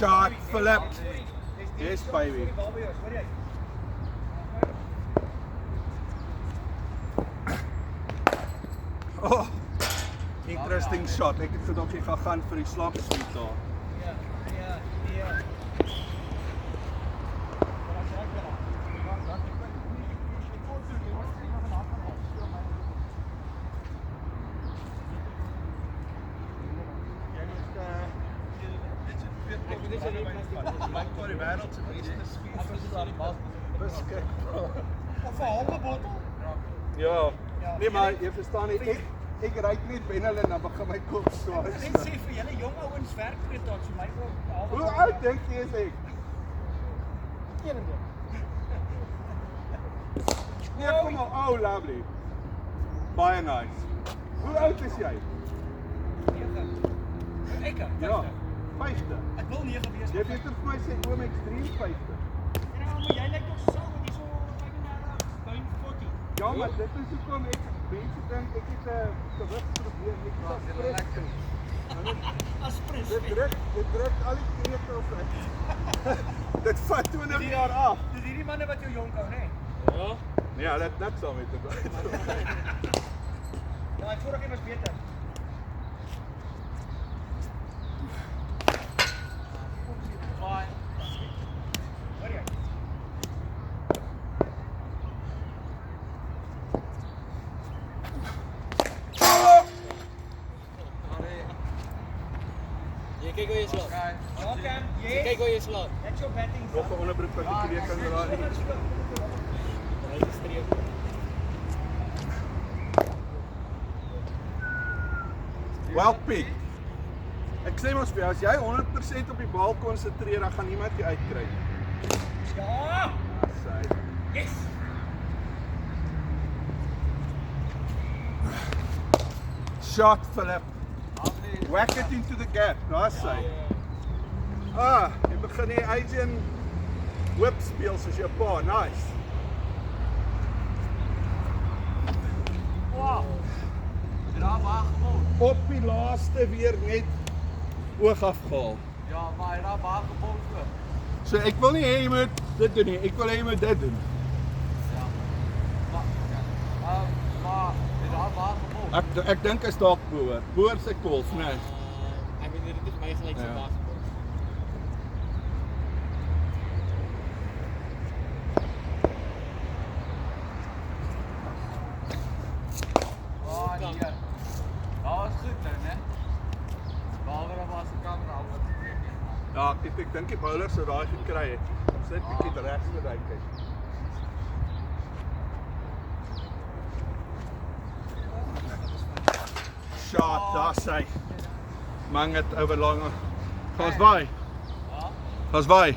Shot, Philip. Yes, baby. Oh, interesting shot. Ek het gedink jy gaan vir die slapsuit daar. Ja. Of 'n halwe bottel? Ja. Nee, maar jy verstaan nie, ek ry net binne en dan begin my kop swaar. Net sê vir julle jong ouens werk dit daar so my ook. Hoe oud dink jy is ek? 21. Nee, kom maar, oh lovely. Baie nice. Hoe oud is jy? 9. Ek? Ja, 50. Ek wil 9 wees. Jy weet vir my sê oom ek's 53. Ja, maar jy lyk nog so met hierso 35, 40. Ja, maar dit is hoekom ek mense dink ek het 'n gewigsprobleem. Ek is lekker. Aspres. Dit druk al die krekels uit. Dit vat 20 jaar af. Dis hierdie manne wat jou jonk hou, né? Ja. Nee, hulle het net saam met dit. Ja, ek vorige was beter. Bye. Hoor jy? Jy kyk hoe jy slaap. Okay, Jy kyk hoe jy slaap. That's your batting. Nog 'n onderbroek wat ek weer kan dra nie. Hy is streep. Well, Piet. Ek sê mos vir jou, as jy 100% op die bal konsentreer, dan gaan niemand jou uitkry nie. Ja! Sy. Yes! Shot, Philip. Whack it into the gap. Daar's sy. Jy begin die Asian whip speel soos jou pa. Nice. Wow! Daar waar gewoon. Op die laaste weer net oog afgehaal. Ja, maar hy daar waar gebom voor. So ek wil nie hê jy moet dit doen nie. Ek wil hê jy moet dit doen. Ja. Maar hy daar waar gebom. Ek dink hy's dalk boer. Boer sy kols, né? Ek weet dit is my gelyk se Ja. baas. Oh, nee. Dat was goed, hè? Behalve dat was de camera al wat gekeken. Ja, ek dink die bowler sou daai gekry het. Ons net bietjie regs gery kyk. Shot, daar's hy. Mang dit oor lang. Gaan ons waai. Ja. Gaan ons waai.